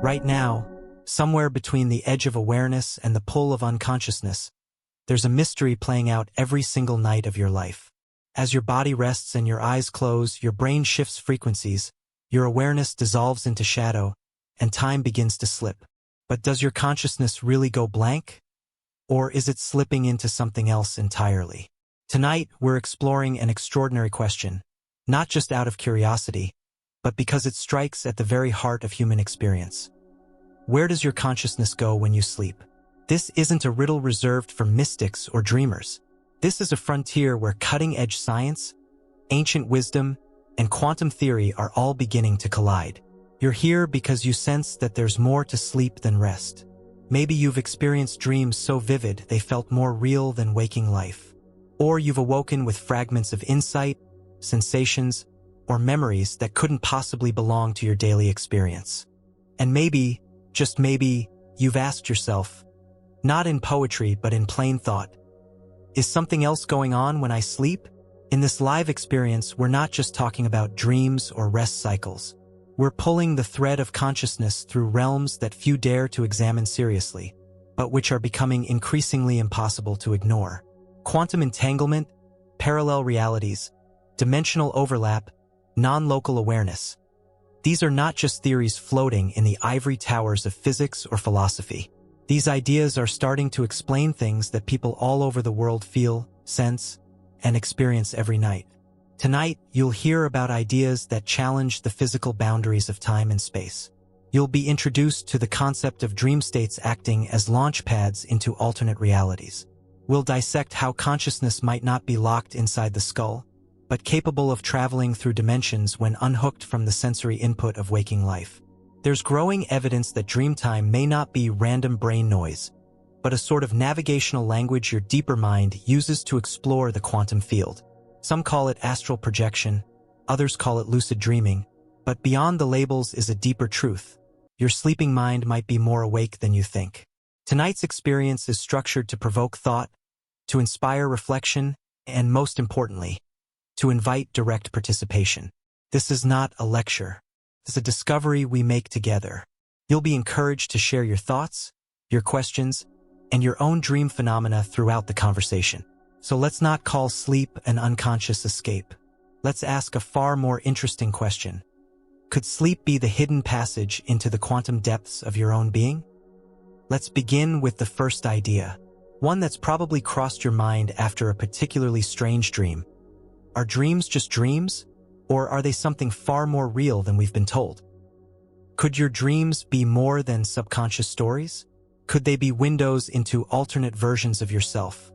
Right now, somewhere between the edge of awareness and the pull of unconsciousness, there's a mystery playing out every single night of your life. As your body rests and your eyes close, your brain shifts frequencies, your awareness dissolves into shadow, and time begins to slip. But does your consciousness really go blank? Or is it slipping into something else entirely? Tonight, we're exploring an extraordinary question, not just out of curiosity, but because it strikes at the very heart of human experience. Where does your consciousness go when you sleep? This isn't a riddle reserved for mystics or dreamers. This is a frontier where cutting-edge science, ancient wisdom, and quantum theory are all beginning to collide. You're here because you sense that there's more to sleep than rest. Maybe you've experienced dreams so vivid they felt more real than waking life. Or you've awoken with fragments of insight, sensations, or memories that couldn't possibly belong to your daily experience. And maybe, just maybe, you've asked yourself, not in poetry but in plain thought, is something else going on when I sleep? In this live experience, we're not just talking about dreams or rest cycles. We're pulling the thread of consciousness through realms that few dare to examine seriously, but which are becoming increasingly impossible to ignore. Quantum entanglement, parallel realities, dimensional overlap, non-local awareness. These are not just theories floating in the ivory towers of physics or philosophy. These ideas are starting to explain things that people all over the world feel, sense, and experience every night. Tonight, you'll hear about ideas that challenge the physical boundaries of time and space. You'll be introduced to the concept of dream states acting as launch pads into alternate realities. We'll dissect how consciousness might not be locked inside the skull, but capable of traveling through dimensions when unhooked from the sensory input of waking life. There's growing evidence that dream time may not be random brain noise, but a sort of navigational language your deeper mind uses to explore the quantum field. Some call it astral projection, others call it lucid dreaming, but beyond the labels is a deeper truth. Your sleeping mind might be more awake than you think. Tonight's experience is structured to provoke thought, to inspire reflection, and most importantly, to invite direct participation. This is not a lecture. It's a discovery we make together. You'll be encouraged to share your thoughts, your questions, and your own dream phenomena throughout the conversation. So let's not call sleep an unconscious escape. Let's ask a far more interesting question. Could sleep be the hidden passage into the quantum depths of your own being? Let's begin with the first idea, one that's probably crossed your mind after a particularly strange dream. Are dreams just dreams? Or are they something far more real than we've been told? Could your dreams be more than subconscious stories? Could they be windows into alternate versions of yourself,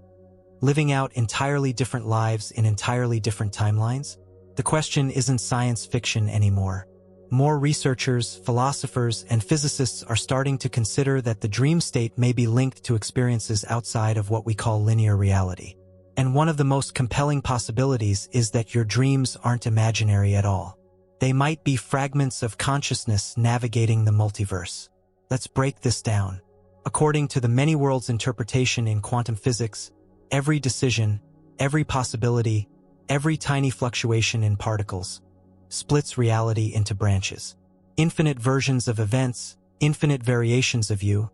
living out entirely different lives in entirely different timelines? The question isn't science fiction anymore. More researchers, philosophers, and physicists are starting to consider that the dream state may be linked to experiences outside of what we call linear reality. And one of the most compelling possibilities is that your dreams aren't imaginary at all. They might be fragments of consciousness navigating the multiverse. Let's break this down. According to the many worlds interpretation in quantum physics, every decision, every possibility, every tiny fluctuation in particles splits reality into branches. Infinite versions of events, infinite variations of you,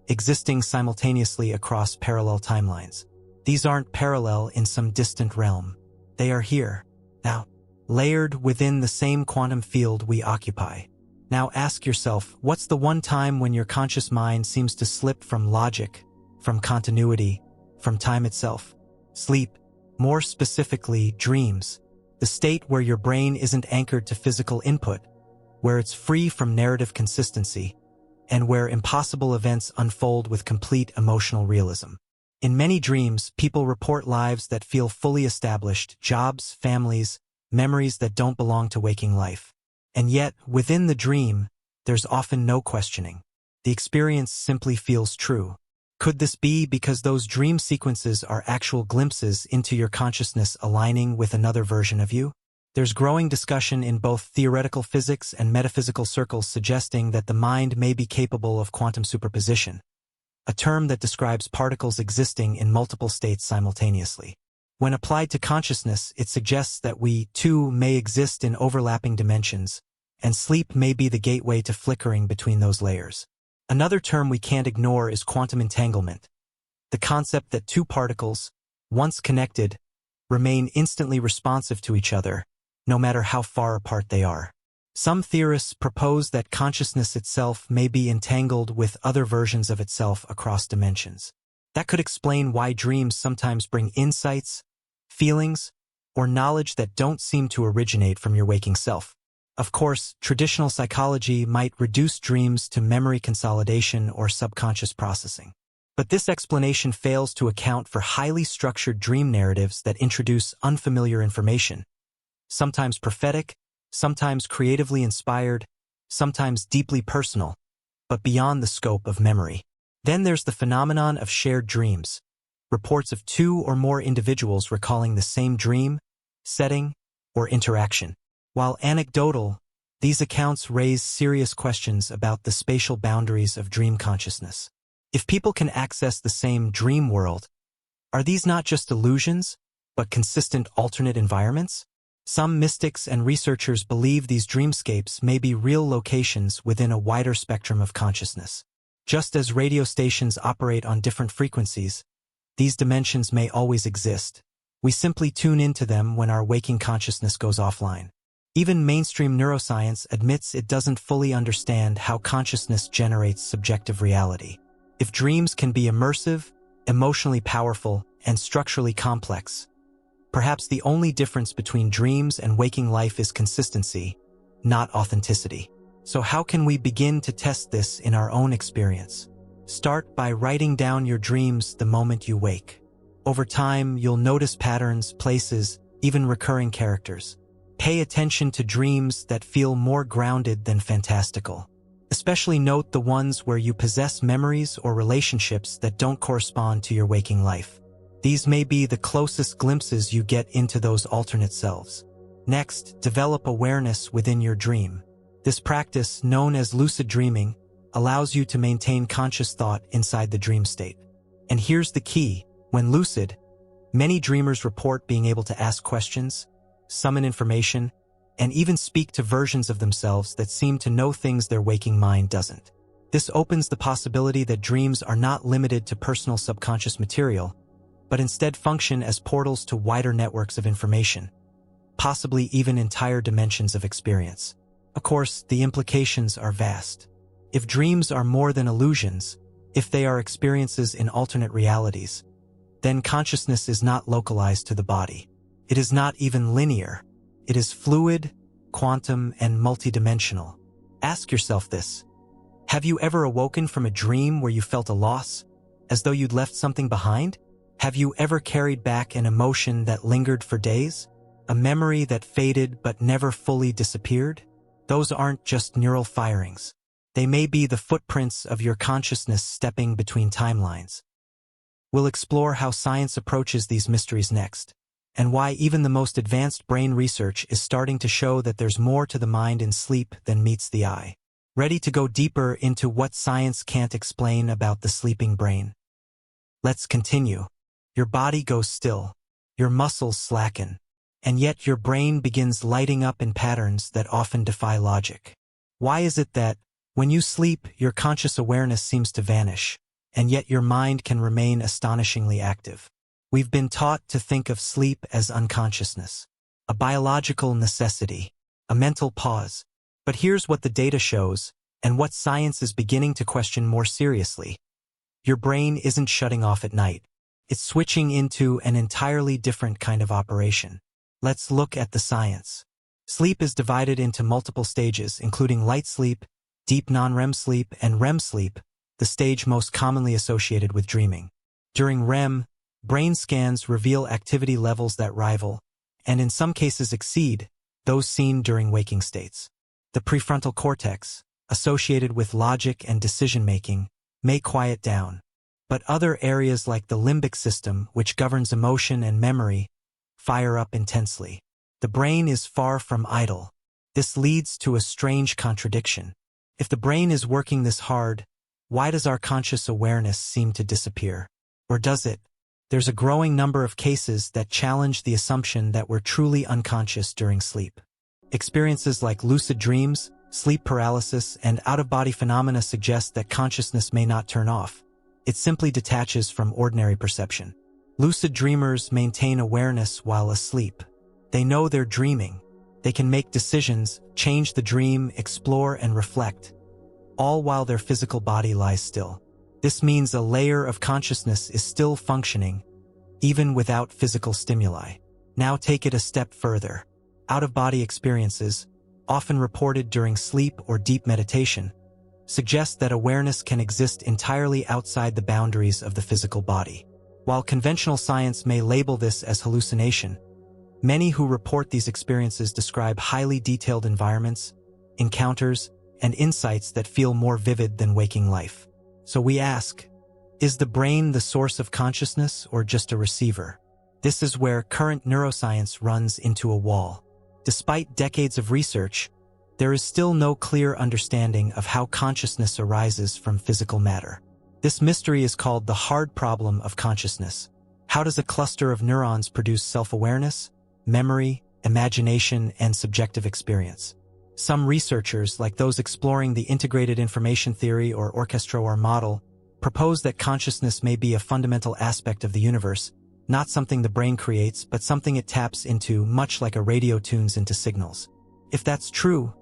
existing simultaneously across parallel timelines. These aren't parallel in some distant realm. They are here, now, layered within the same quantum field we occupy. Now ask yourself, what's the one time when your conscious mind seems to slip from logic, from continuity, from time itself? Sleep, more specifically, dreams. The state where your brain isn't anchored to physical input, where it's free from narrative consistency, and where impossible events unfold with complete emotional realism. In many dreams, people report lives that feel fully established, jobs, families, memories that don't belong to waking life. And yet, within the dream, there's often no questioning. The experience simply feels true. Could this be because those dream sequences are actual glimpses into your consciousness aligning with another version of you? There's growing discussion in both theoretical physics and metaphysical circles suggesting that the mind may be capable of quantum superposition, a term that describes particles existing in multiple states simultaneously. When applied to consciousness, it suggests that we, too, may exist in overlapping dimensions, and sleep may be the gateway to flickering between those layers. Another term we can't ignore is quantum entanglement, the concept that two particles, once connected, remain instantly responsive to each other, no matter how far apart they are. Some theorists propose that consciousness itself may be entangled with other versions of itself across dimensions. That could explain why dreams sometimes bring insights, feelings, or knowledge that don't seem to originate from your waking self. Of course, traditional psychology might reduce dreams to memory consolidation or subconscious processing. But this explanation fails to account for highly structured dream narratives that introduce unfamiliar information, sometimes prophetic, sometimes creatively inspired, sometimes deeply personal, but beyond the scope of memory. Then there's the phenomenon of shared dreams, reports of two or more individuals recalling the same dream, setting, or interaction. While anecdotal, these accounts raise serious questions about the spatial boundaries of dream consciousness. If people can access the same dream world, are these not just illusions, but consistent alternate environments? Some mystics and researchers believe these dreamscapes may be real locations within a wider spectrum of consciousness. Just as radio stations operate on different frequencies, these dimensions may always exist. We simply tune into them when our waking consciousness goes offline. Even mainstream neuroscience admits it doesn't fully understand how consciousness generates subjective reality. If dreams can be immersive, emotionally powerful, and structurally complex, perhaps the only difference between dreams and waking life is consistency, not authenticity. So how can we begin to test this in our own experience? Start by writing down your dreams the moment you wake. Over time, you'll notice patterns, places, even recurring characters. Pay attention to dreams that feel more grounded than fantastical. Especially note the ones where you possess memories or relationships that don't correspond to your waking life. These may be the closest glimpses you get into those alternate selves. Next, develop awareness within your dream. This practice, known as lucid dreaming, allows you to maintain conscious thought inside the dream state. And here's the key: when lucid, many dreamers report being able to ask questions, summon information, and even speak to versions of themselves that seem to know things their waking mind doesn't. This opens the possibility that dreams are not limited to personal subconscious material, but instead function as portals to wider networks of information, possibly even entire dimensions of experience. Of course, the implications are vast. If dreams are more than illusions, if they are experiences in alternate realities, then consciousness is not localized to the body. It is not even linear. It is fluid, quantum, and multidimensional. Ask yourself this: have you ever awoken from a dream where you felt a loss, as though you'd left something behind? Have you ever carried back an emotion that lingered for days? A memory that faded but never fully disappeared? Those aren't just neural firings. They may be the footprints of your consciousness stepping between timelines. We'll explore how science approaches these mysteries next, and why even the most advanced brain research is starting to show that there's more to the mind in sleep than meets the eye. Ready to go deeper into what science can't explain about the sleeping brain? Let's continue. Your body goes still, your muscles slacken, and yet your brain begins lighting up in patterns that often defy logic. Why is it that, when you sleep, your conscious awareness seems to vanish, and yet your mind can remain astonishingly active? We've been taught to think of sleep as unconsciousness, a biological necessity, a mental pause. But here's what the data shows, and what science is beginning to question more seriously. Your brain isn't shutting off at night. It's switching into an entirely different kind of operation. Let's look at the science. Sleep is divided into multiple stages, including light sleep, deep non-REM sleep, and REM sleep, the stage most commonly associated with dreaming. During REM, brain scans reveal activity levels that rival, and in some cases exceed, those seen during waking states. The prefrontal cortex, associated with logic and decision-making, may quiet down, but other areas like the limbic system, which governs emotion and memory, fire up intensely. The brain is far from idle. This leads to a strange contradiction. If the brain is working this hard, why does our conscious awareness seem to disappear? Or does it? There's a growing number of cases that challenge the assumption that we're truly unconscious during sleep. Experiences like lucid dreams, sleep paralysis, and out-of-body phenomena suggest that consciousness may not turn off. It simply detaches from ordinary perception. Lucid dreamers maintain awareness while asleep. They know they're dreaming. They can make decisions, change the dream, explore, and reflect, all while their physical body lies still. This means a layer of consciousness is still functioning, even without physical stimuli. Now take it a step further. Out-of-body experiences, often reported during sleep or deep meditation, suggest that awareness can exist entirely outside the boundaries of the physical body. While conventional science may label this as hallucination, many who report these experiences describe highly detailed environments, encounters, and insights that feel more vivid than waking life. So we ask, is the brain the source of consciousness or just a receiver? This is where current neuroscience runs into a wall. Despite decades of research, there is still no clear understanding of how consciousness arises from physical matter. This mystery is called the hard problem of consciousness. How does a cluster of neurons produce self-awareness, memory, imagination, and subjective experience? Some researchers, like those exploring the integrated information theory or orchestra model, propose that consciousness may be a fundamental aspect of the universe, not something the brain creates, but something it taps into, much like a radio tunes into signals. If that's true,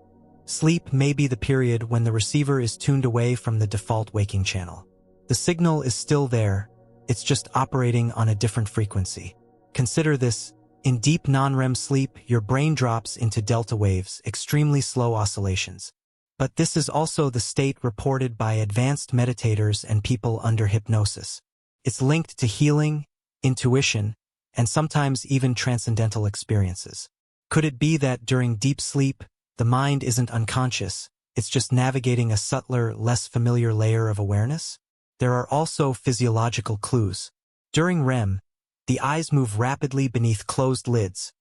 sleep may be the period when the receiver is tuned away from the default waking channel. The signal is still there, it's just operating on a different frequency. Consider this: in deep non-REM sleep, your brain drops into delta waves, extremely slow oscillations. But this is also the state reported by advanced meditators and people under hypnosis. It's linked to healing, intuition, and sometimes even transcendental experiences. Could it be that during deep sleep, the mind isn't unconscious, it's just navigating a subtler, less familiar layer of awareness? There are also physiological clues. During REM, the eyes move rapidly beneath closed lids,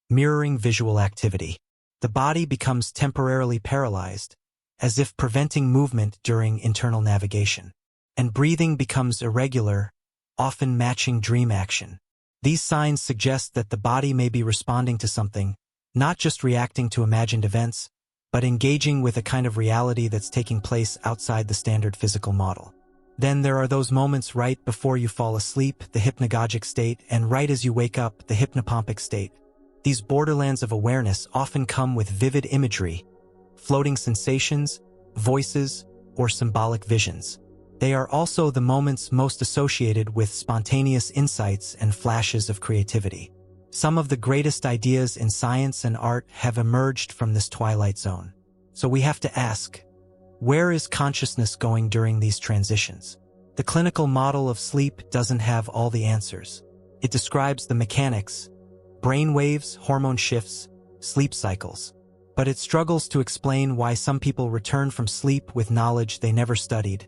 mirroring visual activity. The body becomes temporarily paralyzed, as if preventing movement during internal navigation. And breathing becomes irregular, often matching dream action. These signs suggest that the body may be responding to something, not just reacting to imagined events, but engaging with a kind of reality that's taking place outside the standard physical model. Then there are those moments right before you fall asleep, the hypnagogic state, and right as you wake up, the hypnopompic state. These borderlands of awareness often come with vivid imagery, floating sensations, voices, or symbolic visions. They are also the moments most associated with spontaneous insights and flashes of creativity. Some of the greatest ideas in science and art have emerged from this twilight zone. So we have to ask, where is consciousness going during these transitions? The clinical model of sleep doesn't have all the answers. It describes the mechanics, brain waves, hormone shifts, sleep cycles. But it struggles to explain why some people return from sleep with knowledge they never studied,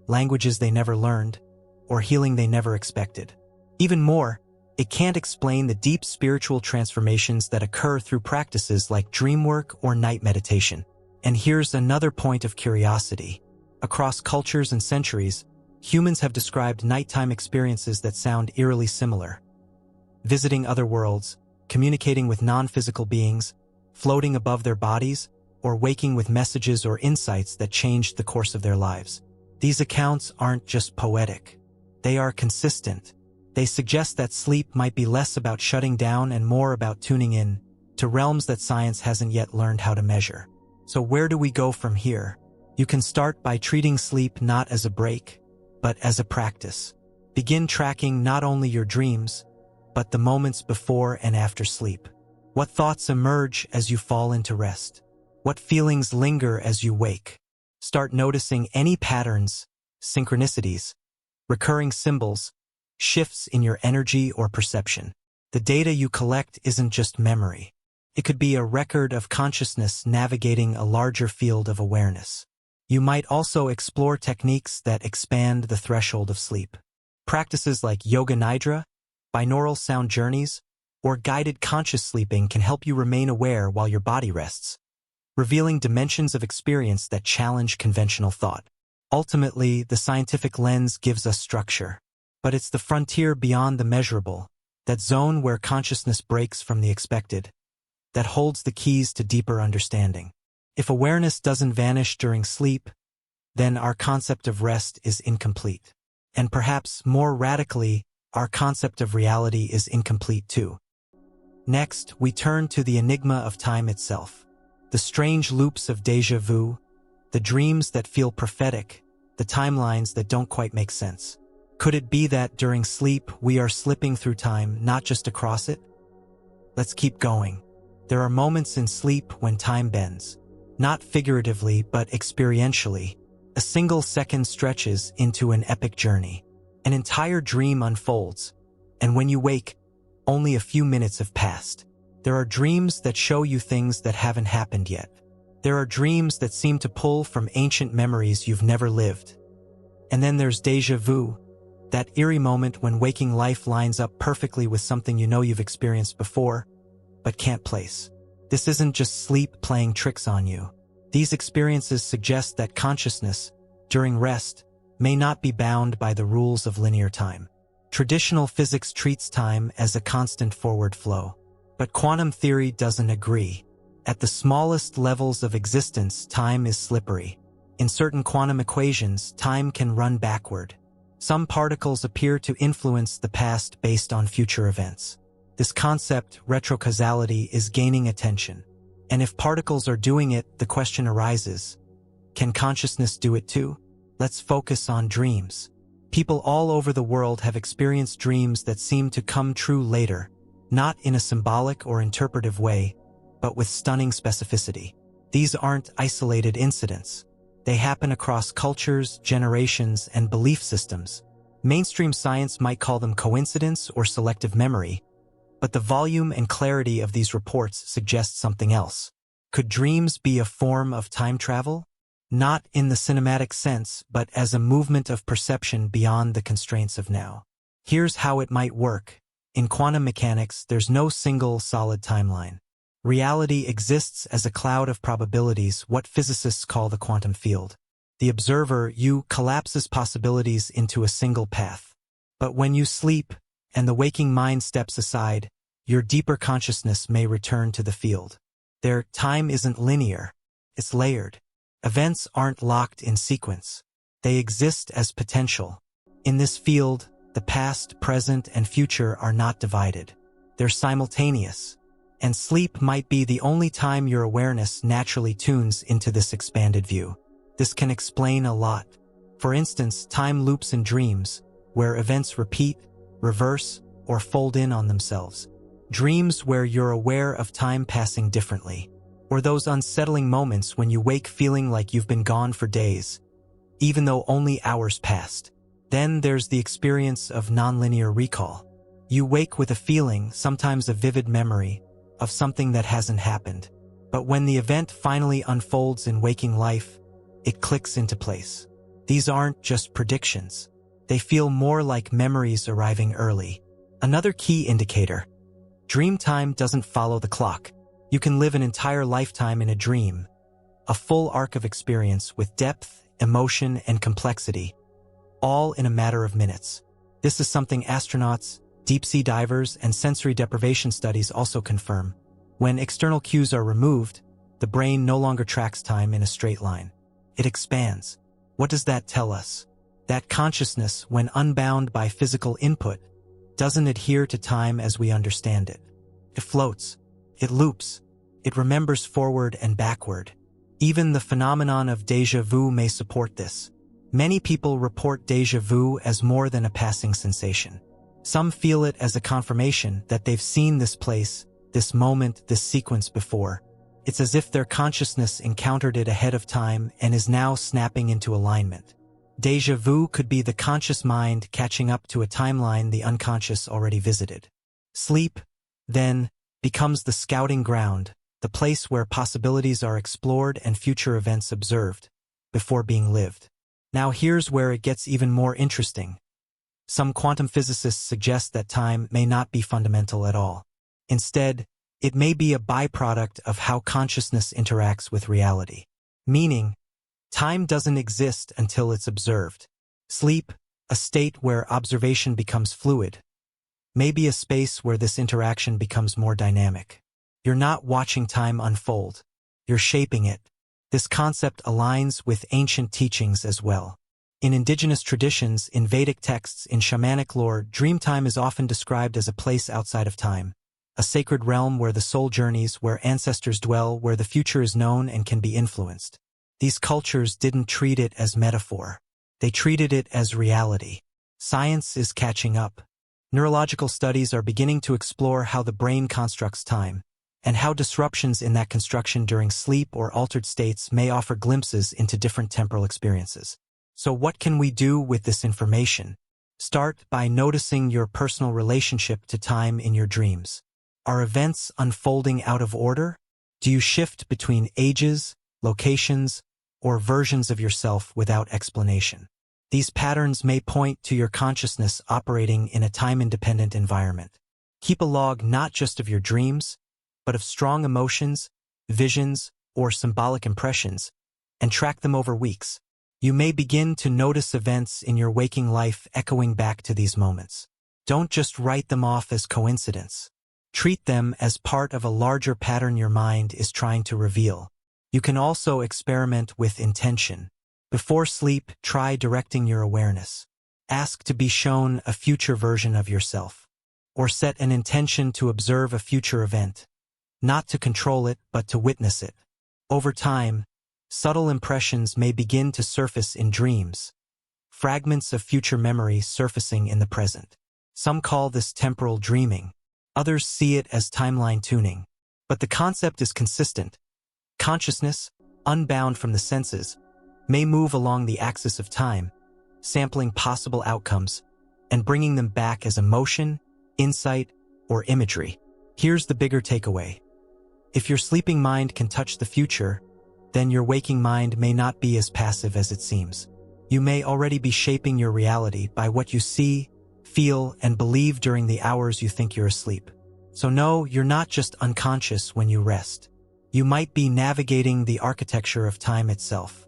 languages they never learned, or healing they never expected. Even more, it can't explain the deep spiritual transformations that occur through practices like dream work or night meditation. And here's another point of curiosity. Across cultures and centuries, humans have described nighttime experiences that sound eerily similar. Visiting other worlds, communicating with non-physical beings, floating above their bodies, or waking with messages or insights that changed the course of their lives. These accounts aren't just poetic. They are consistent. They suggest that sleep might be less about shutting down and more about tuning in to realms that science hasn't yet learned how to measure. So where do we go from here? You can start by treating sleep not as a break, but as a practice. Begin tracking not only your dreams, but the moments before and after sleep. What thoughts emerge as you fall into rest? What feelings linger as you wake? Start noticing any patterns, synchronicities, recurring symbols, shifts in your energy or perception. The data you collect isn't just memory. It could be a record of consciousness navigating a larger field of awareness. You might also explore techniques that expand the threshold of sleep. Practices like yoga nidra, binaural sound journeys, or guided conscious sleeping can help you remain aware while your body rests, revealing dimensions of experience that challenge conventional thought. Ultimately, the scientific lens gives us structure, but it's the frontier beyond the measurable, that zone where consciousness breaks from the expected, that holds the keys to deeper understanding. If awareness doesn't vanish during sleep, then our concept of rest is incomplete. And perhaps more radically, our concept of reality is incomplete too. Next, we turn to the enigma of time itself. The strange loops of déjà vu, the dreams that feel prophetic, the timelines that don't quite make sense. Could it be that during sleep we are slipping through time, not just across it? Let's keep going. There are moments in sleep when time bends. Not figuratively, but experientially. A single second stretches into an epic journey. An entire dream unfolds, and when you wake, only a few minutes have passed. There are dreams that show you things that haven't happened yet. There are dreams that seem to pull from ancient memories you've never lived. And then there's déjà vu, that eerie moment when waking life lines up perfectly with something you know you've experienced before, but can't place. This isn't just sleep playing tricks on you. These experiences suggest that consciousness, during rest, may not be bound by the rules of linear time. Traditional physics treats time as a constant forward flow. But quantum theory doesn't agree. At the smallest levels of existence, time is slippery. In certain quantum equations, time can run backward. Some particles appear to influence the past based on future events. This concept, retrocausality, is gaining attention. And if particles are doing it, the question arises, can consciousness do it too? Let's focus on dreams. People all over the world have experienced dreams that seem to come true later, not in a symbolic or interpretive way, but with stunning specificity. These aren't isolated incidents. They happen across cultures, generations, and belief systems. Mainstream science might call them coincidence or selective memory, but the volume and clarity of these reports suggests something else. Could dreams be a form of time travel? Not in the cinematic sense, but as a movement of perception beyond the constraints of now. Here's how it might work. In quantum mechanics, there's no single solid timeline. Reality exists as a cloud of probabilities, what physicists call the quantum field. The observer, you, collapses possibilities into a single path. But when you sleep, and the waking mind steps aside, your deeper consciousness may return to the field. There, time isn't linear. It's layered. Events aren't locked in sequence. They exist as potential. In this field, the past, present, and future are not divided. They're simultaneous. And sleep might be the only time your awareness naturally tunes into this expanded view. This can explain a lot. For instance, time loops in dreams, where events repeat, reverse, or fold in on themselves. Dreams where you're aware of time passing differently. Or those unsettling moments when you wake feeling like you've been gone for days, even though only hours passed. Then there's the experience of nonlinear recall. You wake with a feeling, sometimes a vivid memory, of something that hasn't happened. But when the event finally unfolds in waking life, it clicks into place. These aren't just predictions. They feel more like memories arriving early. Another key indicator. Dream time doesn't follow the clock. You can live an entire lifetime in a dream, a full arc of experience with depth, emotion, and complexity, all in a matter of minutes. This is something astronauts, deep-sea divers, and sensory deprivation studies also confirm. When external cues are removed, the brain no longer tracks time in a straight line. It expands. What does that tell us? That consciousness, when unbound by physical input, doesn't adhere to time as we understand it. It floats. It loops. It remembers forward and backward. Even the phenomenon of déjà vu may support this. Many people report déjà vu as more than a passing sensation. Some feel it as a confirmation that they've seen this place, this moment, this sequence before. It's as if their consciousness encountered it ahead of time and is now snapping into alignment. Déjà vu could be the conscious mind catching up to a timeline the unconscious already visited. Sleep, then, becomes the scouting ground, the place where possibilities are explored and future events observed, before being lived. Now here's where it gets even more interesting. Some quantum physicists suggest that time may not be fundamental at all. Instead, it may be a byproduct of how consciousness interacts with reality. Meaning, time doesn't exist until it's observed. Sleep, a state where observation becomes fluid, may be a space where this interaction becomes more dynamic. You're not watching time unfold. You're shaping it. This concept aligns with ancient teachings as well. In indigenous traditions, in Vedic texts, in shamanic lore, dreamtime is often described as a place outside of time, a sacred realm where the soul journeys, where ancestors dwell, where the future is known and can be influenced. These cultures didn't treat it as metaphor. They treated it as reality. Science is catching up. Neurological studies are beginning to explore how the brain constructs time, and how disruptions in that construction during sleep or altered states may offer glimpses into different temporal experiences. So what can we do with this information? Start by noticing your personal relationship to time in your dreams. Are events unfolding out of order? Do you shift between ages, locations, or versions of yourself without explanation? These patterns may point to your consciousness operating in a time-independent environment. Keep a log not just of your dreams, but of strong emotions, visions, or symbolic impressions, and track them over weeks. You may begin to notice events in your waking life echoing back to these moments. Don't just write them off as coincidence. Treat them as part of a larger pattern your mind is trying to reveal. You can also experiment with intention. Before sleep, try directing your awareness. Ask to be shown a future version of yourself. Or set an intention to observe a future event. Not to control it, but to witness it. Over time, subtle impressions may begin to surface in dreams, fragments of future memory surfacing in the present. Some call this temporal dreaming. Others see it as timeline tuning. But the concept is consistent. Consciousness, unbound from the senses, may move along the axis of time, sampling possible outcomes and bringing them back as emotion, insight, or imagery. Here's the bigger takeaway. If your sleeping mind can touch the future, then your waking mind may not be as passive as it seems. You may already be shaping your reality by what you see, feel, and believe during the hours you think you're asleep. So no, you're not just unconscious when you rest. You might be navigating the architecture of time itself.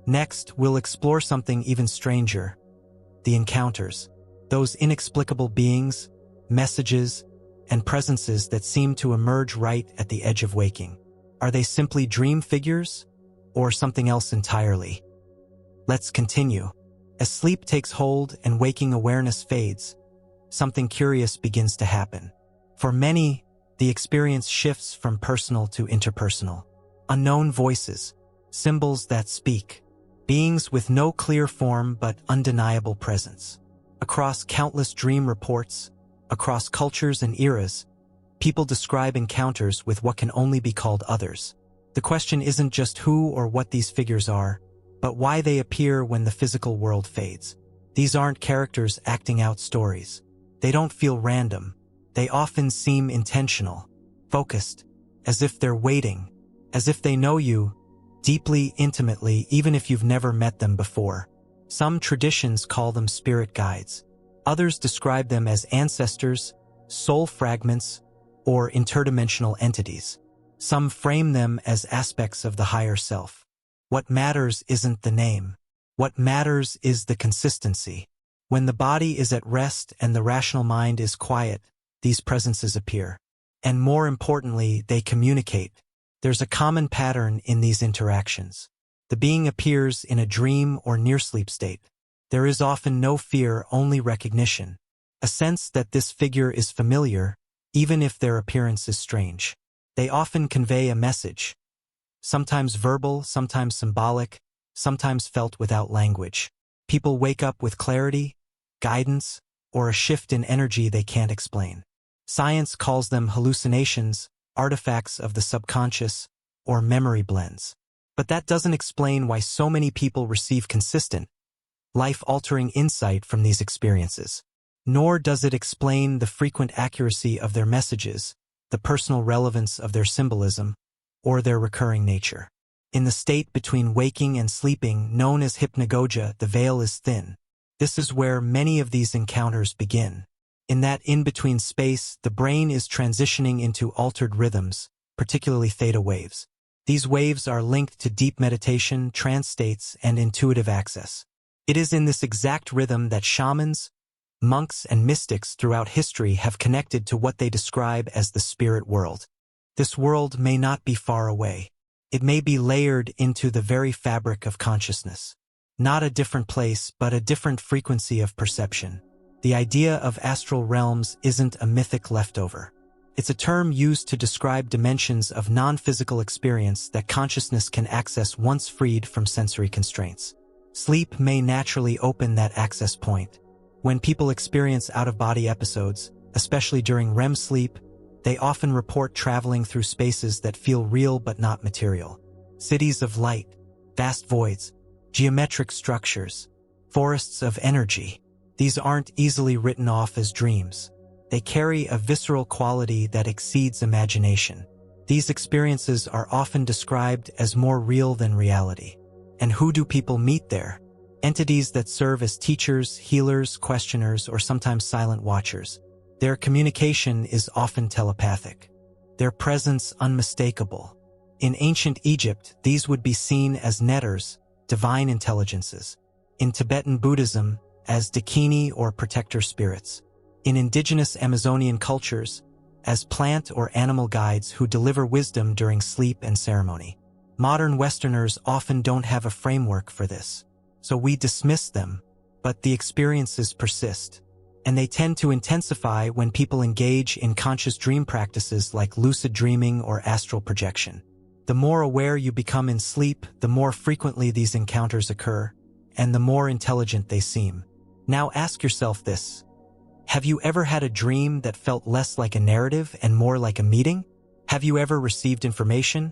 Next, we'll explore something even stranger. The encounters. Those inexplicable beings, messages, and presences that seem to emerge right at the edge of waking. Are they simply dream figures, or something else entirely? Let's continue. As sleep takes hold and waking awareness fades, something curious begins to happen. For many, the experience shifts from personal to interpersonal. Unknown voices, symbols that speak, beings with no clear form but undeniable presence. Across countless dream reports, across cultures and eras, people describe encounters with what can only be called others. The question isn't just who or what these figures are, but why they appear when the physical world fades. These aren't characters acting out stories. They don't feel random. They often seem intentional, focused, as if they're waiting, as if they know you deeply, intimately, even if you've never met them before. Some traditions call them spirit guides. Others describe them as ancestors, soul fragments, or interdimensional entities. Some frame them as aspects of the higher self. What matters isn't the name. What matters is the consistency. When the body is at rest and the rational mind is quiet, these presences appear. And more importantly, they communicate. There's a common pattern in these interactions. The being appears in a dream or near-sleep state. There is often no fear, only recognition. A sense that this figure is familiar, even if their appearance is strange. They often convey a message. Sometimes verbal, sometimes symbolic, sometimes felt without language. People wake up with clarity, guidance, or a shift in energy they can't explain. Science calls them hallucinations, artifacts of the subconscious, or memory blends. But that doesn't explain why so many people receive consistent, life-altering insight from these experiences. Nor does it explain the frequent accuracy of their messages, the personal relevance of their symbolism, or their recurring nature. In the state between waking and sleeping, known as hypnagogia, the veil is thin. This is where many of these encounters begin. In that in-between space, the brain is transitioning into altered rhythms, particularly theta waves. These waves are linked to deep meditation, trance states, and intuitive access. It is in this exact rhythm that shamans, monks, and mystics throughout history have connected to what they describe as the spirit world. This world may not be far away. It may be layered into the very fabric of consciousness. Not a different place, but a different frequency of perception. The idea of astral realms isn't a mythic leftover. It's a term used to describe dimensions of non-physical experience that consciousness can access once freed from sensory constraints. Sleep may naturally open that access point. When people experience out-of-body episodes, especially during REM sleep, they often report traveling through spaces that feel real but not material. Cities of light, vast voids, geometric structures, forests of energy. These aren't easily written off as dreams. They carry a visceral quality that exceeds imagination. These experiences are often described as more real than reality. And who do people meet there? Entities that serve as teachers, healers, questioners, or sometimes silent watchers. Their communication is often telepathic. Their presence unmistakable. In ancient Egypt, these would be seen as netters, divine intelligences. In Tibetan Buddhism, as dakini or protector spirits. In indigenous Amazonian cultures, as plant or animal guides who deliver wisdom during sleep and ceremony. Modern Westerners often don't have a framework for this, so we dismiss them, but the experiences persist. And they tend to intensify when people engage in conscious dream practices like lucid dreaming or astral projection. The more aware you become in sleep, the more frequently these encounters occur, and the more intelligent they seem. Now ask yourself this. Have you ever had a dream that felt less like a narrative and more like a meeting? Have you ever received information,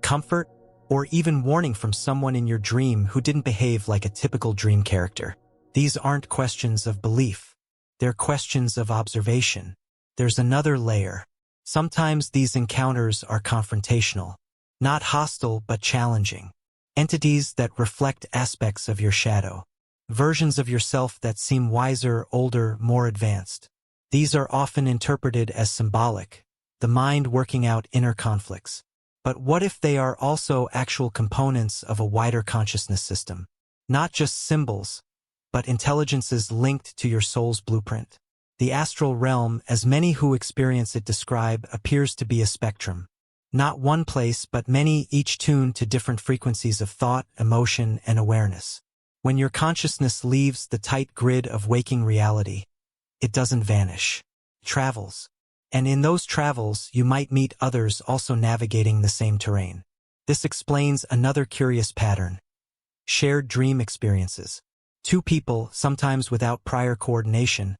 comfort, or even warning from someone in your dream who didn't behave like a typical dream character? These aren't questions of belief. They're questions of observation. There's another layer. Sometimes these encounters are confrontational. Not hostile, but challenging. Entities that reflect aspects of your shadow. Versions of yourself that seem wiser, older, more advanced. These are often interpreted as symbolic, the mind working out inner conflicts. But what if they are also actual components of a wider consciousness system? Not just symbols, but intelligences linked to your soul's blueprint. The astral realm, as many who experience it describe, appears to be a spectrum. Not one place, but many, each tuned to different frequencies of thought, emotion, and awareness. When your consciousness leaves the tight grid of waking reality, it doesn't vanish. It travels. And in those travels, you might meet others also navigating the same terrain. This explains another curious pattern. Shared dream experiences. Two people, sometimes without prior coordination,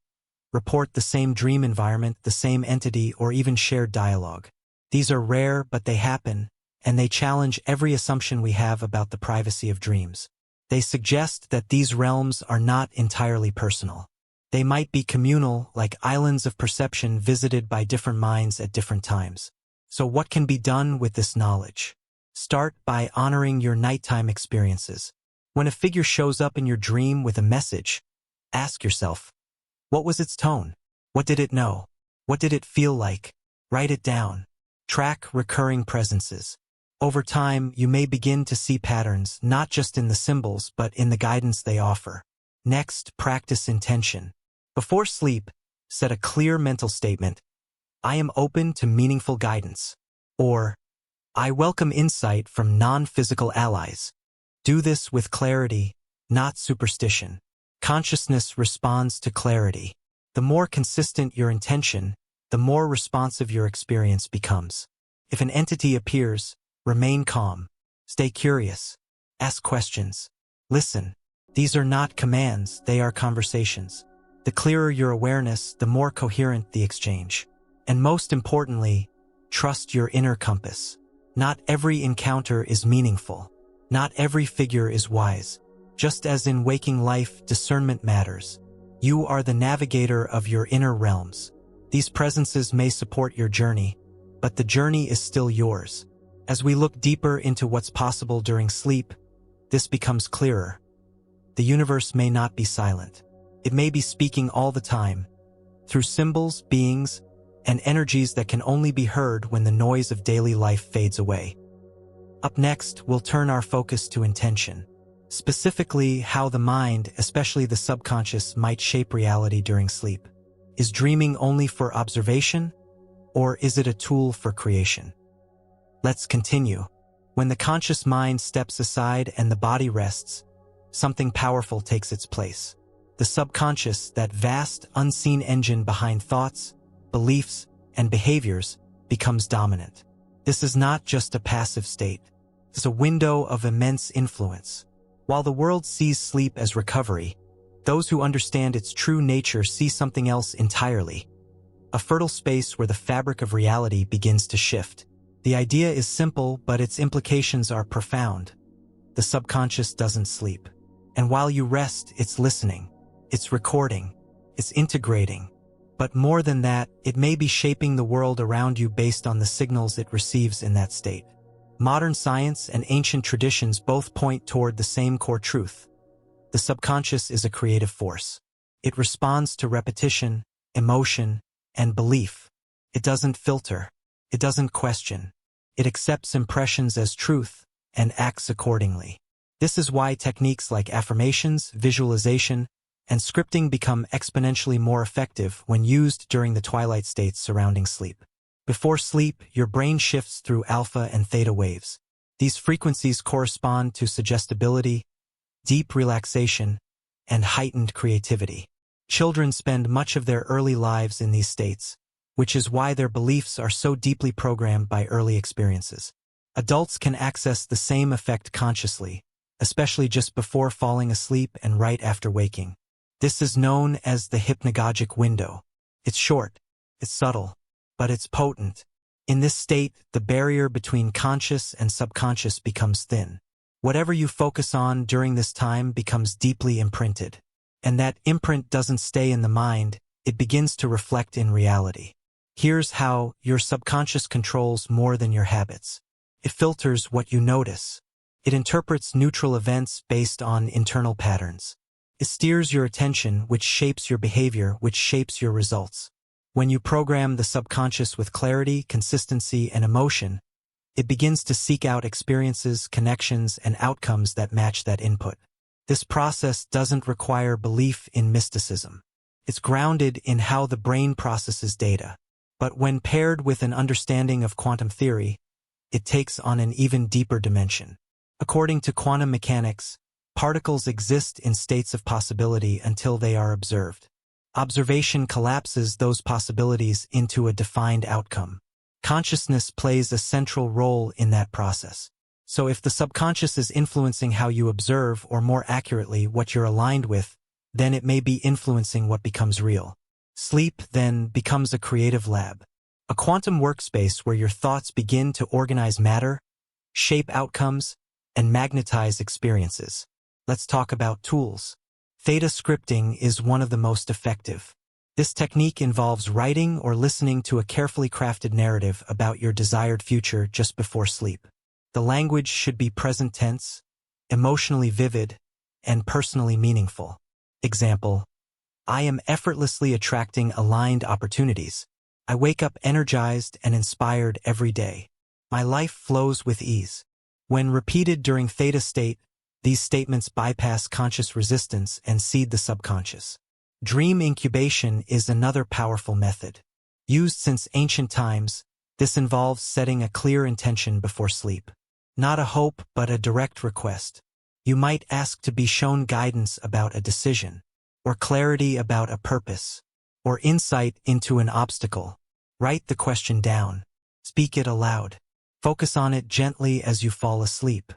report the same dream environment, the same entity, or even shared dialogue. These are rare, but they happen, and they challenge every assumption we have about the privacy of dreams. They suggest that these realms are not entirely personal. They might be communal, like islands of perception visited by different minds at different times. So what can be done with this knowledge? Start by honoring your nighttime experiences. When a figure shows up in your dream with a message, ask yourself, what was its tone? What did it know? What did it feel like? Write it down. Track recurring presences. Over time, you may begin to see patterns, not just in the symbols, but in the guidance they offer. Next, practice intention. Before sleep, set a clear mental statement. I am open to meaningful guidance. Or, I welcome insight from non-physical allies. Do this with clarity, not superstition. Consciousness responds to clarity. The more consistent your intention, the more responsive your experience becomes. If an entity appears, remain calm. Stay curious. Ask questions. Listen. These are not commands, they are conversations. The clearer your awareness, the more coherent the exchange. And most importantly, trust your inner compass. Not every encounter is meaningful. Not every figure is wise. Just as in waking life, discernment matters. You are the navigator of your inner realms. These presences may support your journey, but the journey is still yours. As we look deeper into what's possible during sleep, this becomes clearer. The universe may not be silent. It may be speaking all the time, through symbols, beings, and energies that can only be heard when the noise of daily life fades away. Up next, we'll turn our focus to intention, specifically how the mind, especially the subconscious, might shape reality during sleep. Is dreaming only for observation, or is it a tool for creation? Let's continue. When the conscious mind steps aside and the body rests, something powerful takes its place. The subconscious, that vast, unseen engine behind thoughts, beliefs, and behaviors, becomes dominant. This is not just a passive state. It's a window of immense influence. While the world sees sleep as recovery, those who understand its true nature see something else entirely. A fertile space where the fabric of reality begins to shift. The idea is simple, but its implications are profound. The subconscious doesn't sleep. And while you rest, it's listening. It's recording. It's integrating. But more than that, it may be shaping the world around you based on the signals it receives in that state. Modern science and ancient traditions both point toward the same core truth. The subconscious is a creative force. It responds to repetition, emotion, and belief. It doesn't filter. It doesn't question. It accepts impressions as truth and acts accordingly. This is why techniques like affirmations, visualization, and scripting become exponentially more effective when used during the twilight states surrounding sleep. Before sleep, your brain shifts through alpha and theta waves. These frequencies correspond to suggestibility, deep relaxation, and heightened creativity. Children spend much of their early lives in these states, which is why their beliefs are so deeply programmed by early experiences. Adults can access the same effect consciously, especially just before falling asleep and right after waking. This is known as the hypnagogic window. It's short, it's subtle, but it's potent. In this state, the barrier between conscious and subconscious becomes thin. Whatever you focus on during this time becomes deeply imprinted. And that imprint doesn't stay in the mind, it begins to reflect in reality. Here's how your subconscious controls more than your habits. It filters what you notice. It interprets neutral events based on internal patterns. It steers your attention, which shapes your behavior, which shapes your results. When you program the subconscious with clarity, consistency, and emotion, it begins to seek out experiences, connections, and outcomes that match that input. This process doesn't require belief in mysticism. It's grounded in how the brain processes data. But when paired with an understanding of quantum theory, it takes on an even deeper dimension. According to quantum mechanics, particles exist in states of possibility until they are observed. Observation collapses those possibilities into a defined outcome. Consciousness plays a central role in that process. So if the subconscious is influencing how you observe, or more accurately, what you're aligned with, then it may be influencing what becomes real. Sleep, then, becomes a creative lab. A quantum workspace where your thoughts begin to organize matter, shape outcomes, and magnetize experiences. Let's talk about tools. Theta scripting is one of the most effective. This technique involves writing or listening to a carefully crafted narrative about your desired future just before sleep. The language should be present tense, emotionally vivid, and personally meaningful. Example: I am effortlessly attracting aligned opportunities. I wake up energized and inspired every day. My life flows with ease. When repeated during theta state, these statements bypass conscious resistance and seed the subconscious. Dream incubation is another powerful method. Used since ancient times, this involves setting a clear intention before sleep. Not a hope, but a direct request. You might ask to be shown guidance about a decision, or clarity about a purpose, or insight into an obstacle. Write the question down. Speak it aloud. Focus on it gently as you fall asleep.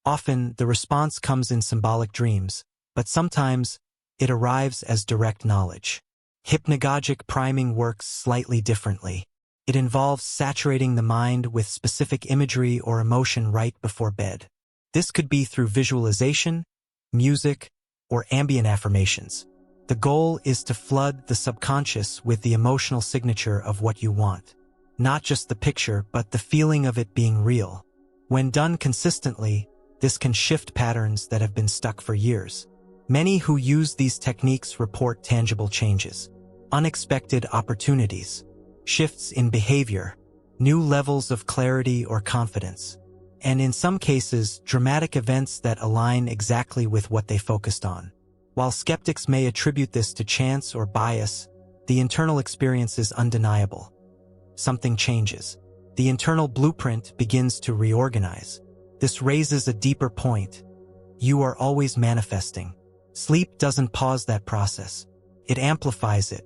Often, the response comes in symbolic dreams, but sometimes it arrives as direct knowledge. Hypnagogic priming works slightly differently. It involves saturating the mind with specific imagery or emotion right before bed. This could be through visualization, music, or ambient affirmations. The goal is to flood the subconscious with the emotional signature of what you want. Not just the picture, but the feeling of it being real. When done consistently, this can shift patterns that have been stuck for years. Many who use these techniques report tangible changes, unexpected opportunities, shifts in behavior, new levels of clarity or confidence, and in some cases, dramatic events that align exactly with what they focused on. While skeptics may attribute this to chance or bias, the internal experience is undeniable. Something changes. the internal blueprint begins to reorganize. This raises a deeper point. You are always manifesting. Sleep doesn't pause that process. It amplifies it.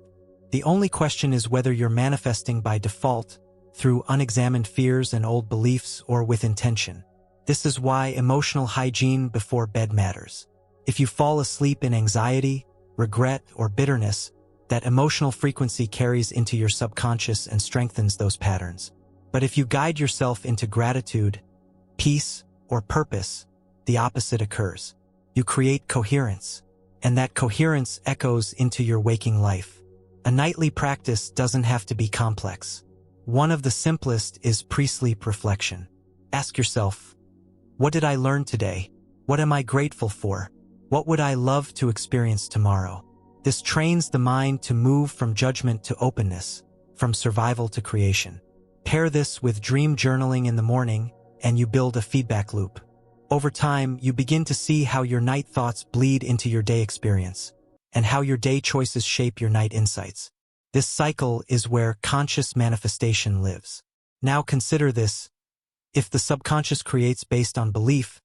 The only question is whether you're manifesting by default, through unexamined fears and old beliefs, or with intention. This is why emotional hygiene before bed matters. If you fall asleep in anxiety, regret, or bitterness, that emotional frequency carries into your subconscious and strengthens those patterns. But if you guide yourself into gratitude, peace, or purpose, the opposite occurs. You create coherence, and that coherence echoes into your waking life. A nightly practice doesn't have to be complex. One of the simplest is pre-sleep reflection. Ask yourself, what did I learn today? What am I grateful for? What would I love to experience tomorrow? This trains the mind to move from judgment to openness, from survival to creation. Pair this with dream journaling in the morning, and you build a feedback loop. Over time, you begin to see how your night thoughts bleed into your day experience, and how your day choices shape your night insights. This cycle is where conscious manifestation lives. Now consider this. If the subconscious creates based on belief,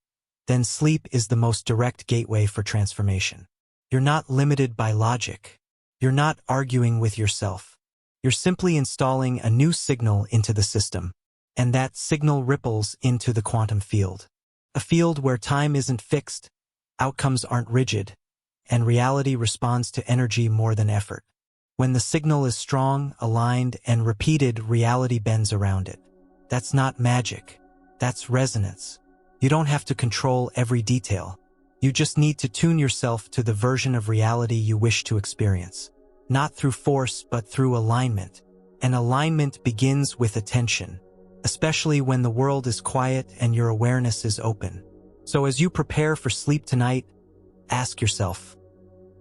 then sleep is the most direct gateway for transformation. You're not limited by logic. You're not arguing with yourself. You're simply installing a new signal into the system, and that signal ripples into the quantum field. A field where time isn't fixed, outcomes aren't rigid, and reality responds to energy more than effort. When the signal is strong, aligned, and repeated, reality bends around it. That's not magic. That's resonance. You don't have to control every detail. You just need to tune yourself to the version of reality you wish to experience. Not through force, but through alignment. And alignment begins with attention, especially when the world is quiet and your awareness is open. So as you prepare for sleep tonight, ask yourself,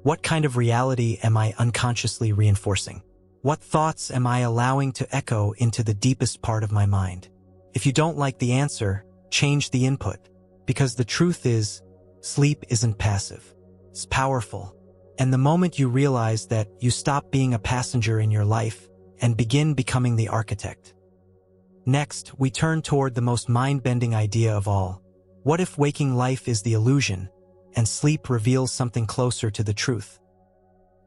what kind of reality am I unconsciously reinforcing? What thoughts am I allowing to echo into the deepest part of my mind? If you don't like the answer, change the input, because the truth is, sleep isn't passive. It's powerful. And the moment you realize that, you stop being a passenger in your life and begin becoming the architect. Next, we turn toward the most mind-bending idea of all. What if waking life is the illusion, and sleep reveals something closer to the truth?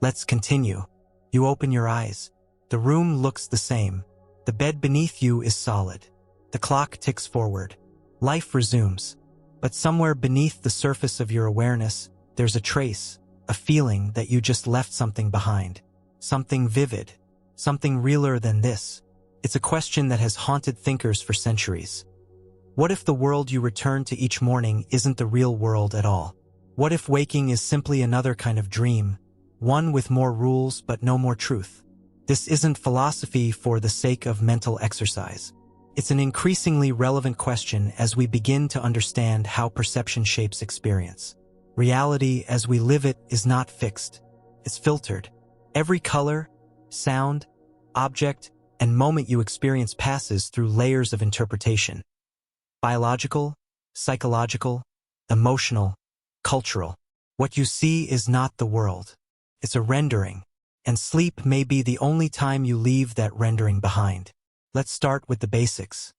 Let's continue. You open your eyes. The room looks the same. The bed beneath you is solid. The clock ticks forward. Life resumes. But somewhere beneath the surface of your awareness, there's a trace, a feeling that you just left something behind. Something vivid. Something realer than this. It's a question that has haunted thinkers for centuries. What if the world you return to each morning isn't the real world at all? What if waking is simply another kind of dream, one with more rules but no more truth? This isn't philosophy for the sake of mental exercise. It's an increasingly relevant question as we begin to understand how perception shapes experience. Reality as we live it is not fixed. It's filtered. Every color, sound, object, and moment you experience passes through layers of interpretation. Biological, psychological, emotional, cultural. What you see is not the world. It's a rendering, and sleep may be the only time you leave that rendering behind. Let's start with the basics.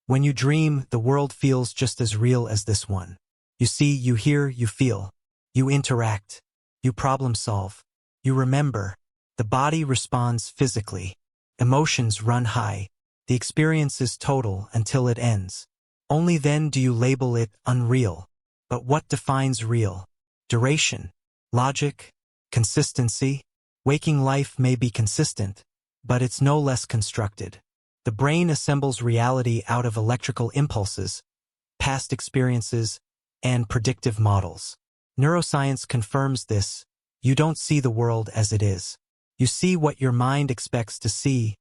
When you dream, the world feels just as real as this one. You see, you hear, you feel. You interact. You problem solve. You remember. The body responds physically. Emotions run high. The experience is total until it ends. Only then do you label it unreal. But what defines real? Duration, logic, consistency. Waking life may be consistent, but it's no less constructed. The brain assembles reality out of electrical impulses, past experiences, and predictive models. Neuroscience confirms this. You don't see the world as it is. You see what your mind expects to see,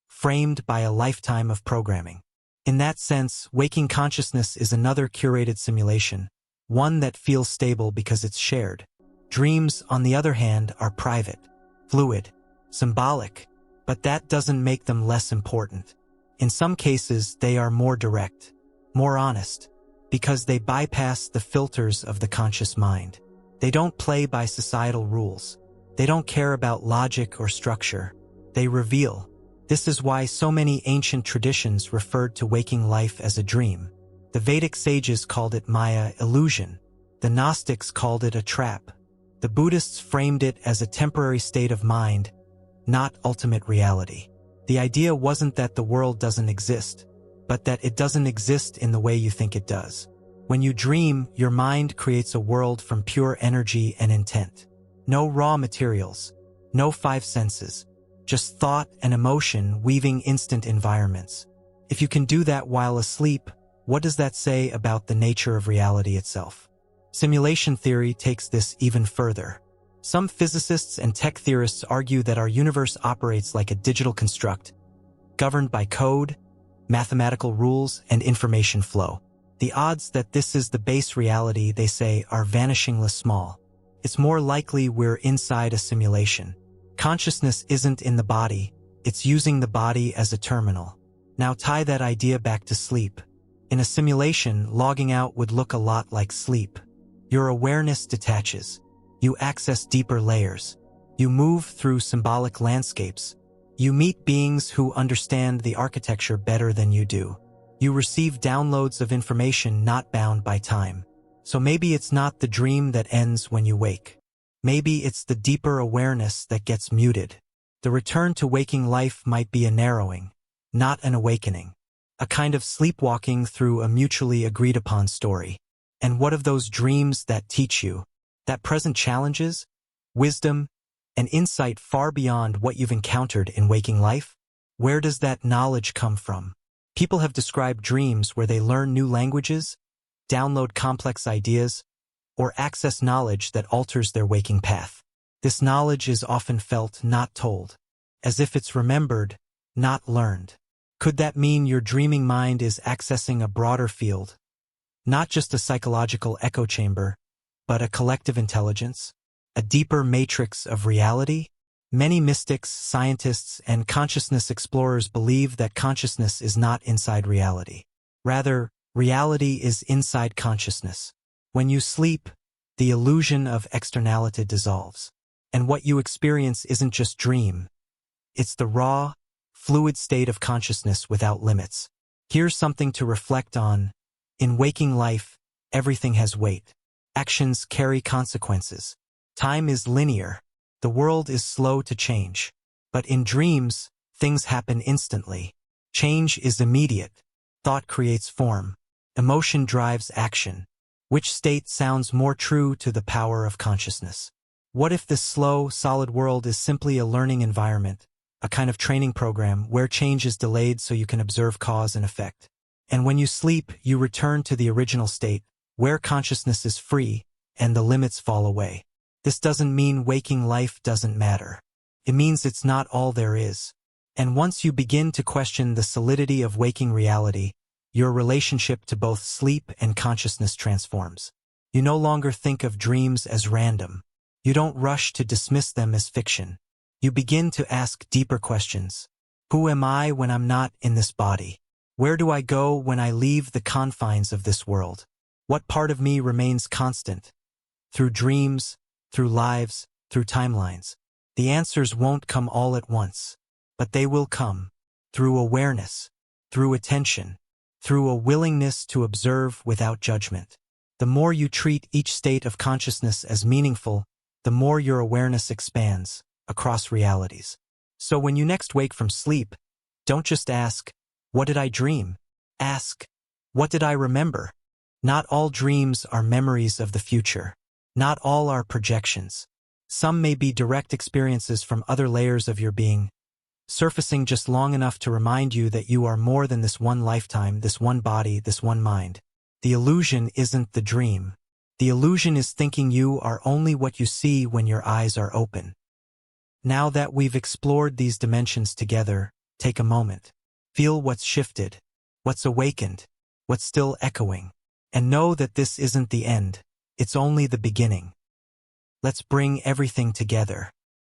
framed by a lifetime of programming. In that sense, waking consciousness is another curated simulation, one that feels stable because it's shared. Dreams, on the other hand, are private, fluid, symbolic, but that doesn't make them less important. In some cases, they are more direct, more honest, because they bypass the filters of the conscious mind. They don't play by societal rules. They don't care about logic or structure. They reveal. This is why so many ancient traditions referred to waking life as a dream. The Vedic sages called it Maya, illusion. The Gnostics called it a trap. The Buddhists framed it as a temporary state of mind, not ultimate reality. The idea wasn't that the world doesn't exist, but that it doesn't exist in the way you think it does. When you dream, your mind creates a world from pure energy and intent. No raw materials, no five senses, just thought and emotion weaving instant environments. If you can do that while asleep, what does that say about the nature of reality itself? Simulation theory takes this even further. Some physicists and tech theorists argue that our universe operates like a digital construct, governed by code, mathematical rules, and information flow. The odds that this is the base reality, they say, are vanishingly small. It's more likely we're inside a simulation. Consciousness isn't in the body, it's using the body as a terminal. Now tie that idea back to sleep. In a simulation, logging out would look a lot like sleep. Your awareness detaches. You access deeper layers. You move through symbolic landscapes. You meet beings who understand the architecture better than you do. You receive downloads of information not bound by time. So maybe it's not the dream that ends when you wake. Maybe it's the deeper awareness that gets muted. The return to waking life might be a narrowing, not an awakening. A kind of sleepwalking through a mutually agreed upon story. And what of those dreams that teach you? That present challenges, wisdom, and insight far beyond what you've encountered in waking life? Where does that knowledge come from? People have described dreams where they learn new languages, download complex ideas, or access knowledge that alters their waking path. This knowledge is often felt, not told, as if it's remembered, not learned. Could that mean your dreaming mind is accessing a broader field? Not just a psychological echo chamber, but a collective intelligence? A deeper matrix of reality? Many mystics, scientists, and consciousness explorers believe that consciousness is not inside reality. Rather, reality is inside consciousness. When you sleep, the illusion of externality dissolves. And what you experience isn't just dream. It's the raw, fluid state of consciousness without limits. Here's something to reflect on. In waking life, everything has weight. Actions carry consequences. Time is linear. The world is slow to change. But in dreams, things happen instantly. Change is immediate. Thought creates form. Emotion drives action. Which state sounds more true to the power of consciousness? What if this slow, solid world is simply a learning environment, a kind of training program where change is delayed so you can observe cause and effect? And when you sleep, you return to the original state, where consciousness is free and the limits fall away. This doesn't mean waking life doesn't matter. It means it's not all there is. And once you begin to question the solidity of waking reality, your relationship to both sleep and consciousness transforms. You no longer think of dreams as random. You don't rush to dismiss them as fiction. You begin to ask deeper questions. Who am I when I'm not in this body? Where do I go when I leave the confines of this world? What part of me remains constant? Through dreams, through lives, through timelines. The answers won't come all at once, but they will come. Through awareness, through attention, through a willingness to observe without judgment. The more you treat each state of consciousness as meaningful, the more your awareness expands across realities. So when you next wake from sleep, don't just ask, what did I dream? Ask, what did I remember? Not all dreams are memories of the future. Not all are projections. Some may be direct experiences from other layers of your being, surfacing just long enough to remind you that you are more than this one lifetime, this one body, this one mind. The illusion isn't the dream. The illusion is thinking you are only what you see when your eyes are open. Now that we've explored these dimensions together, take a moment. Feel what's shifted, what's awakened, what's still echoing, and know that this isn't the end. It's only the beginning. Let's bring everything together.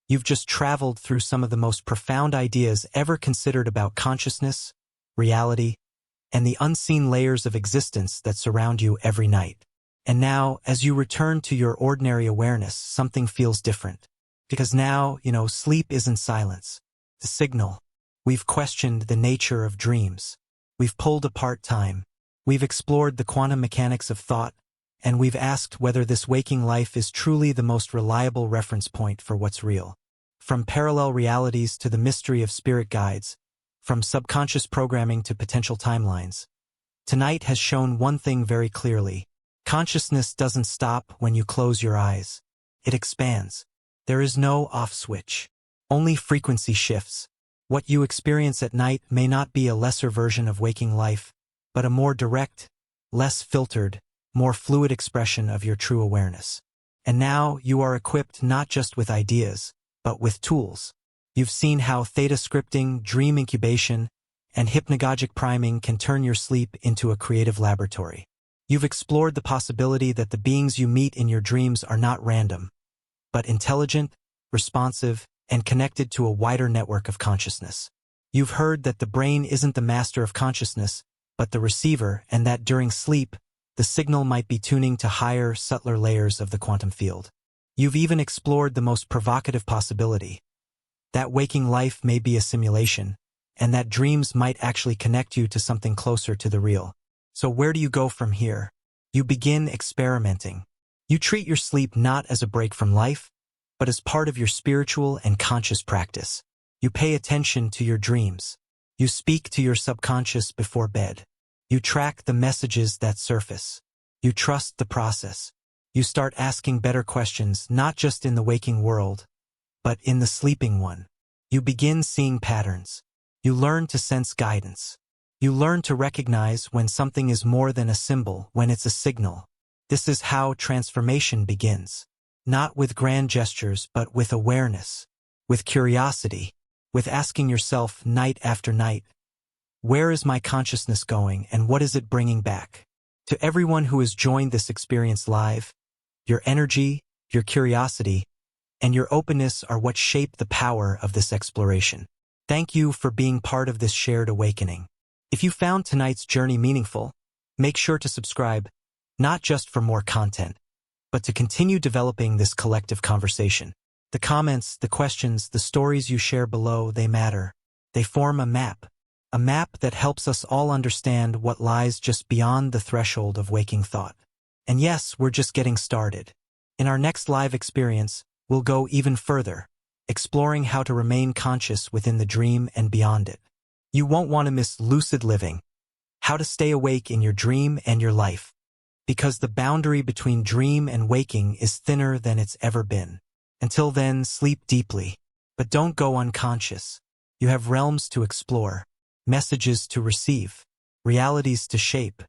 You've just traveled through some of the most profound ideas ever considered about consciousness, reality, and the unseen layers of existence that surround you every night. And now, as you return to your ordinary awareness, something feels different. Because now, sleep isn't silence. The signal. We've questioned the nature of dreams. We've pulled apart time. We've explored the quantum mechanics of thought, and we've asked whether this waking life is truly the most reliable reference point for what's real. From parallel realities to the mystery of spirit guides, from subconscious programming to potential timelines, tonight has shown one thing very clearly. Consciousness doesn't stop when you close your eyes. It expands. There is no off switch. Only frequency shifts. What you experience at night may not be a lesser version of waking life, but a more direct, less filtered, more fluid expression of your true awareness. And now you are equipped not just with ideas, but with tools. You've seen how theta scripting, dream incubation, and hypnagogic priming can turn your sleep into a creative laboratory. You've explored the possibility that the beings you meet in your dreams are not random, but intelligent, responsive, and connected to a wider network of consciousness. You've heard that the brain isn't the master of consciousness, but the receiver, and that during sleep, the signal might be tuning to higher, subtler layers of the quantum field. You've even explored the most provocative possibility, that waking life may be a simulation, and that dreams might actually connect you to something closer to the real. So where do you go from here? You begin experimenting. You treat your sleep not as a break from life, but as part of your spiritual and conscious practice. You pay attention to your dreams. You speak to your subconscious before bed. You track the messages that surface. You trust the process. You start asking better questions, not just in the waking world, but in the sleeping one. You begin seeing patterns. You learn to sense guidance. You learn to recognize when something is more than a symbol, when it's a signal. This is how transformation begins. Not with grand gestures, but with awareness, with curiosity, with asking yourself night after night, where is my consciousness going and what is it bringing back? To everyone who has joined this experience live, your energy, your curiosity, and your openness are what shape the power of this exploration. Thank you for being part of this shared awakening. If you found tonight's journey meaningful, make sure to subscribe, not just for more content, but to continue developing this collective conversation. The comments, the questions, the stories you share below, they matter. They form a map that helps us all understand what lies just beyond the threshold of waking thought. And yes, we're just getting started. In our next live experience, we'll go even further, exploring how to remain conscious within the dream and beyond it. You won't want to miss lucid living, how to stay awake in your dream and your life, because the boundary between dream and waking is thinner than it's ever been. Until then, sleep deeply, but don't go unconscious. You have realms to explore, messages to receive, realities to shape,